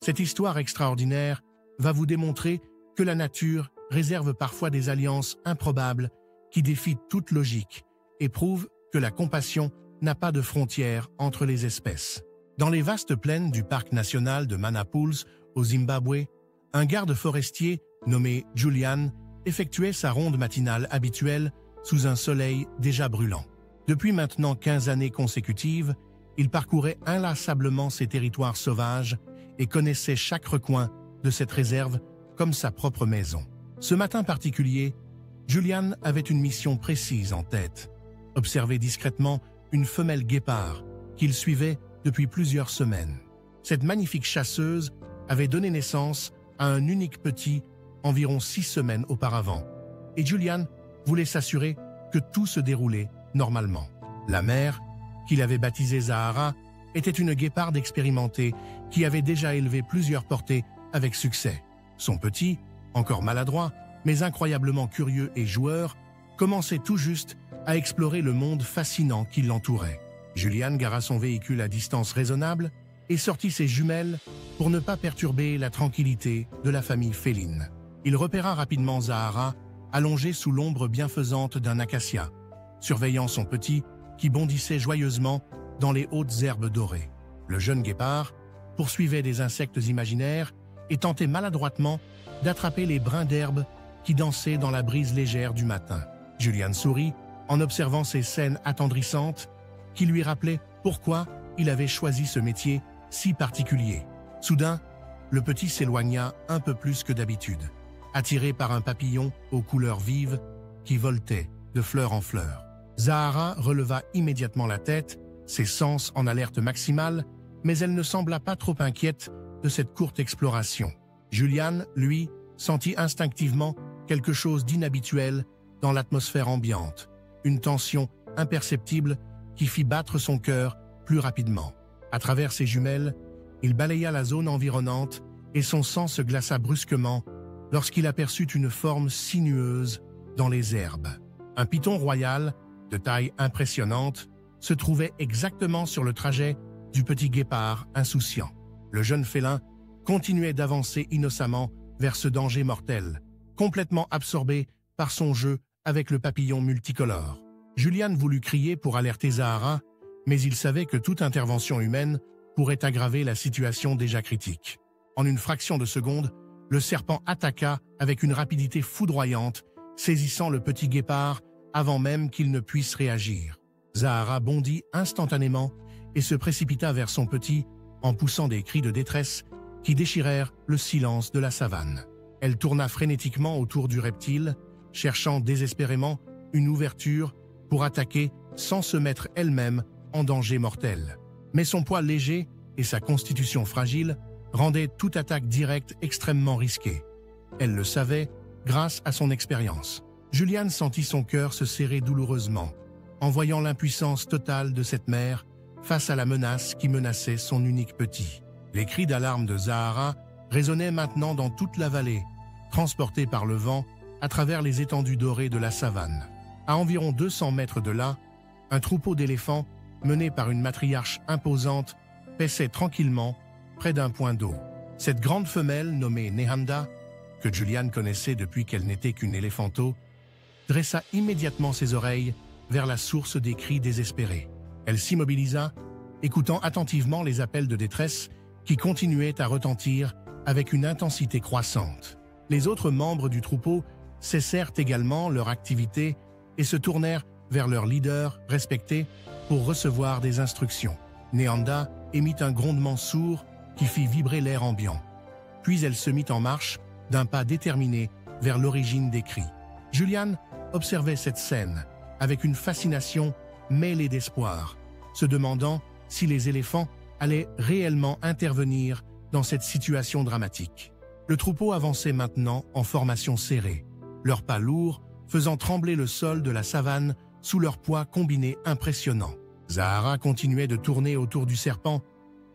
Cette histoire extraordinaire va vous démontrer que la nature réserve parfois des alliances improbables qui défient toute logique et prouvent que la compassion n'a pas de frontières entre les espèces. Dans les vastes plaines du parc national de Manapouls, au Zimbabwe, un garde forestier nommé Julian effectuait sa ronde matinale habituelle sous un soleil déjà brûlant. Depuis maintenant 15 années consécutives, il parcourait inlassablement ces territoires sauvages et connaissait chaque recoin de cette réserve comme sa propre maison. Ce matin particulier, Julian avait une mission précise en tête: observer discrètement une femelle guépard qu'il suivait depuis plusieurs semaines. Cette magnifique chasseuse avait donné naissance à un unique petit environ 6 semaines auparavant, et Julian voulait s'assurer que tout se déroulait normalement. La mère, qu'il avait baptisée Zahara, était une guéparde expérimentée qui avait déjà élevé plusieurs portées avec succès. Son petit, encore maladroit, mais incroyablement curieux et joueur, commençait tout juste à explorer le monde fascinant qui l'entourait. Julian gara son véhicule à distance raisonnable et sortit ses jumelles pour ne pas perturber la tranquillité de la famille féline. Il repéra rapidement Zahara, allongée sous l'ombre bienfaisante d'un acacia, surveillant son petit qui bondissait joyeusement dans les hautes herbes dorées. Le jeune guépard poursuivait des insectes imaginaires et tentait maladroitement d'attraper les brins d'herbe qui dansaient dans la brise légère du matin. Julian sourit en observant ces scènes attendrissantes qui lui rappelaient pourquoi il avait choisi ce métier si particulier. Soudain, le petit s'éloigna un peu plus que d'habitude, attiré par un papillon aux couleurs vives qui voltait de fleur en fleur. Zahara releva immédiatement la tête, ses sens en alerte maximale, mais elle ne sembla pas trop inquiète de cette courte exploration. Julian, lui, sentit instinctivement quelque chose d'inhabituel dans l'atmosphère ambiante, une tension imperceptible qui fit battre son cœur plus rapidement. À travers ses jumelles, il balaya la zone environnante et son sang se glaça brusquement lorsqu'il aperçut une forme sinueuse dans les herbes. Un python royal, de taille impressionnante, se trouvait exactement sur le trajet du petit guépard insouciant. Le jeune félin continuait d'avancer innocemment vers ce danger mortel, complètement absorbé par son jeu avec le papillon multicolore. Julian voulut crier pour alerter Zahara, mais il savait que toute intervention humaine pourrait aggraver la situation déjà critique. En une fraction de seconde, le serpent attaqua avec une rapidité foudroyante, saisissant le petit guépard avant même qu'il ne puisse réagir. Zahara bondit instantanément et se précipita vers son petit en poussant des cris de détresse qui déchirèrent le silence de la savane. Elle tourna frénétiquement autour du reptile, cherchant désespérément une ouverture pour attaquer sans se mettre elle-même en danger mortel. Mais son poids léger et sa constitution fragile rendaient toute attaque directe extrêmement risquée. Elle le savait grâce à son expérience. Julian sentit son cœur se serrer douloureusement en voyant l'impuissance totale de cette mère face à la menace qui menaçait son unique petit. Les cris d'alarme de Zahara résonnaient maintenant dans toute la vallée, transportés par le vent à travers les étendues dorées de la savane. À environ 200 mètres de là, un troupeau d'éléphants, mené par une matriarche imposante, paissait tranquillement près d'un point d'eau. Cette grande femelle, nommée Nehanda, que Julian connaissait depuis qu'elle n'était qu'une éléphanto, dressa immédiatement ses oreilles vers la source des cris désespérés. Elle s'immobilisa, écoutant attentivement les appels de détresse qui continuaient à retentir avec une intensité croissante. Les autres membres du troupeau cessèrent également leur activité et se tournèrent vers leurs leaders respectés pour recevoir des instructions. Nehanda émit un grondement sourd qui fit vibrer l'air ambiant. Puis elle se mit en marche d'un pas déterminé vers l'origine des cris. Julian observait cette scène avec une fascination mêlée d'espoir, se demandant si les éléphants allaient réellement intervenir dans cette situation dramatique. Le troupeau avançait maintenant en formation serrée, leurs pas lourds faisant trembler le sol de la savane sous leur poids combiné impressionnant. Zahara continuait de tourner autour du serpent,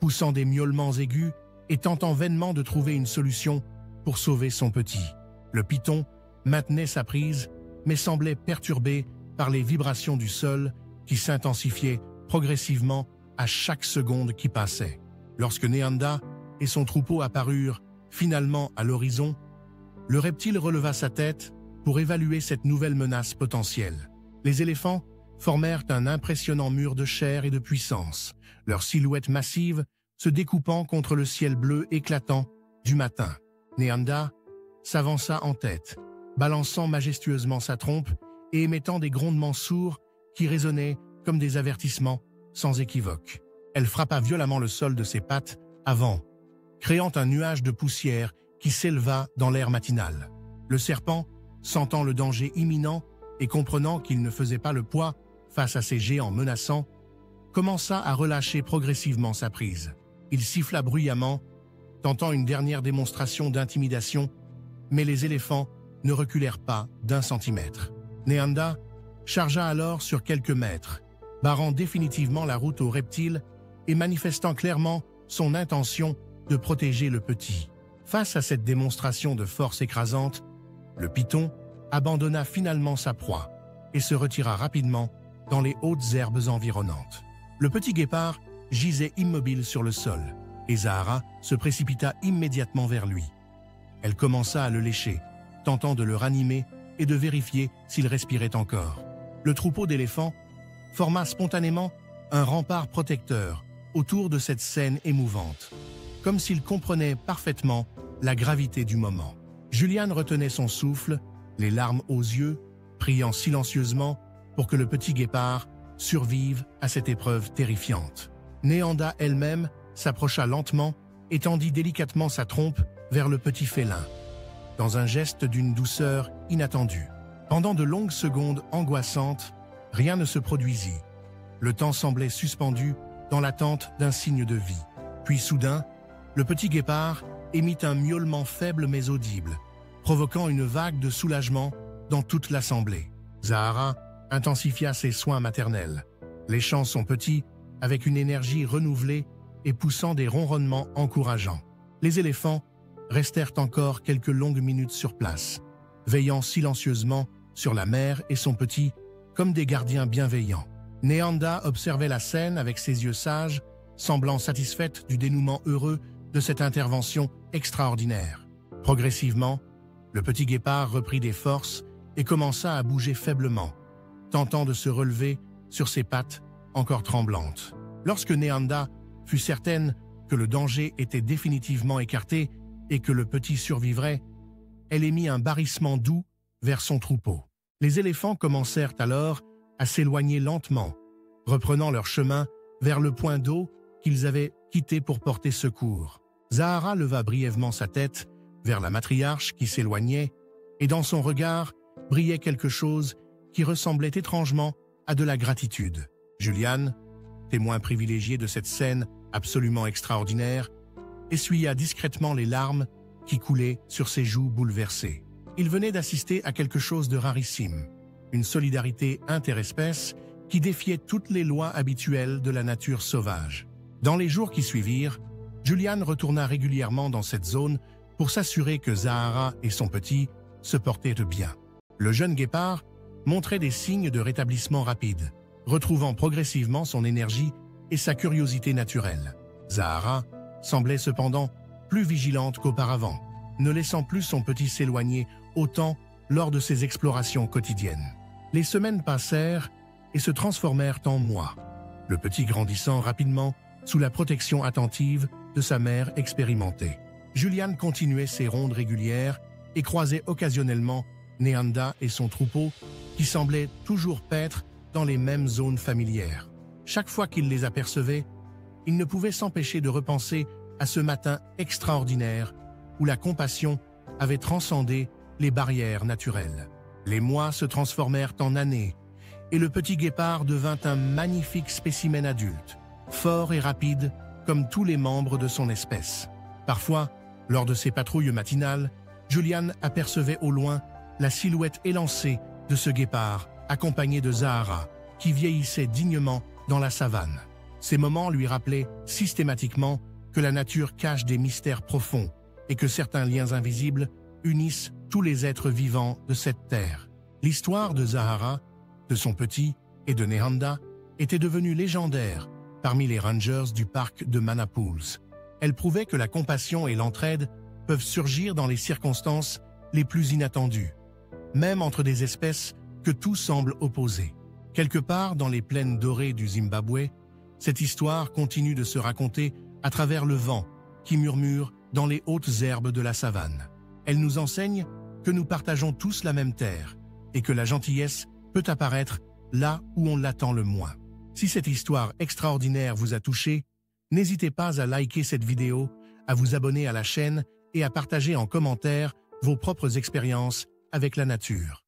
poussant des miaulements aigus et tentant vainement de trouver une solution pour sauver son petit. Le python maintenait sa prise, mais semblait perturbé par les vibrations du sol qui s'intensifiaient progressivement à chaque seconde qui passait. Lorsque Nehanda et son troupeau apparurent finalement à l'horizon, le reptile releva sa tête pour évaluer cette nouvelle menace potentielle. Les éléphants formèrent un impressionnant mur de chair et de puissance, leur silhouette massive se découpant contre le ciel bleu éclatant du matin. Néanda s'avança en tête, balançant majestueusement sa trompe et émettant des grondements sourds qui résonnaient comme des avertissements sans équivoque. Elle frappa violemment le sol de ses pattes avant, créant un nuage de poussière qui s'éleva dans l'air matinal. Le serpent, sentant le danger imminent et comprenant qu'il ne faisait pas le poids face à ces géants menaçants, commença à relâcher progressivement sa prise. Il siffla bruyamment, tentant une dernière démonstration d'intimidation, mais les éléphants ne reculèrent pas d'un centimètre. Néanda chargea alors sur quelques mètres, barrant définitivement la route aux reptiles et manifestant clairement son intention de protéger le petit. Face à cette démonstration de force écrasante, le python abandonna finalement sa proie et se retira rapidement dans les hautes herbes environnantes. Le petit guépard gisait immobile sur le sol et Zahara se précipita immédiatement vers lui. Elle commença à le lécher, tentant de le ranimer et de vérifier s'il respirait encore. Le troupeau d'éléphants forma spontanément un rempart protecteur autour de cette scène émouvante, comme s'il comprenait parfaitement la gravité du moment. Juliane retenait son souffle, les larmes aux yeux, priant silencieusement pour que le petit guépard survive à cette épreuve terrifiante. Néanda elle-même s'approcha lentement et tendit délicatement sa trompe vers le petit félin, dans un geste d'une douceur inattendue. Pendant de longues secondes angoissantes, rien ne se produisit. Le temps semblait suspendu dans l'attente d'un signe de vie. Puis soudain, le petit guépard émit un miaulement faible mais audible, provoquant une vague de soulagement dans toute l'assemblée. Zahara intensifia ses soins maternels, léchant son petit avec une énergie renouvelée et poussant des ronronnements encourageants. Les éléphants restèrent encore quelques longues minutes sur place, veillant silencieusement sur la mère et son petit comme des gardiens bienveillants. Néanda observait la scène avec ses yeux sages, semblant satisfaite du dénouement heureux de cette intervention extraordinaire. Progressivement, le petit guépard reprit des forces et commença à bouger faiblement, tentant de se relever sur ses pattes encore tremblantes. Lorsque Néanda fut certaine que le danger était définitivement écarté et que le petit survivrait, elle émit un barrissement doux vers son troupeau. Les éléphants commencèrent alors à s'éloigner lentement, reprenant leur chemin vers le point d'eau qu'ils avaient quitté pour porter secours. Zahara leva brièvement sa tête vers la matriarche qui s'éloignait, et dans son regard brillait quelque chose qui ressemblait étrangement à de la gratitude. Juliane, témoin privilégié de cette scène absolument extraordinaire, essuya discrètement les larmes qui coulaient sur ses joues bouleversées. Il venait d'assister à quelque chose de rarissime, une solidarité interespèce qui défiait toutes les lois habituelles de la nature sauvage. Dans les jours qui suivirent, Juliane retourna régulièrement dans cette zone pour s'assurer que Zahara et son petit se portaient bien. Le jeune guépard montrait des signes de rétablissement rapide, retrouvant progressivement son énergie et sa curiosité naturelle. Zahara semblait cependant plus vigilante qu'auparavant, ne laissant plus son petit s'éloigner autant lors de ses explorations quotidiennes. Les semaines passèrent et se transformèrent en mois, le petit grandissant rapidement sous la protection attentive de sa mère expérimentée. Juliane continuait ses rondes régulières et croisait occasionnellement Néanda et son troupeau qui semblaient toujours paître dans les mêmes zones familières. Chaque fois qu'il les apercevait, il ne pouvait s'empêcher de repenser à ce matin extraordinaire où la compassion avait transcendé les barrières naturelles. Les mois se transformèrent en années et le petit guépard devint un magnifique spécimen adulte, fort et rapide comme tous les membres de son espèce. Parfois, lors de ses patrouilles matinales, Juliane apercevait au loin la silhouette élancée de ce guépard, accompagné de Zahara, qui vieillissait dignement dans la savane. Ces moments lui rappelaient systématiquement que la nature cache des mystères profonds et que certains liens invisibles unissent tous les êtres vivants de cette terre. L'histoire de Zahara, de son petit et de Néanda était devenue légendaire parmi les rangers du parc de Manapools. Elle prouvait que la compassion et l'entraide peuvent surgir dans les circonstances les plus inattendues, même entre des espèces que tout semble opposer. Quelque part dans les plaines dorées du Zimbabwe, cette histoire continue de se raconter à travers le vent qui murmure dans les hautes herbes de la savane. Elle nous enseigne que nous partageons tous la même terre et que la gentillesse peut apparaître là où on l'attend le moins. Si cette histoire extraordinaire vous a touché, n'hésitez pas à liker cette vidéo, à vous abonner à la chaîne et à partager en commentaire vos propres expériences avec la nature.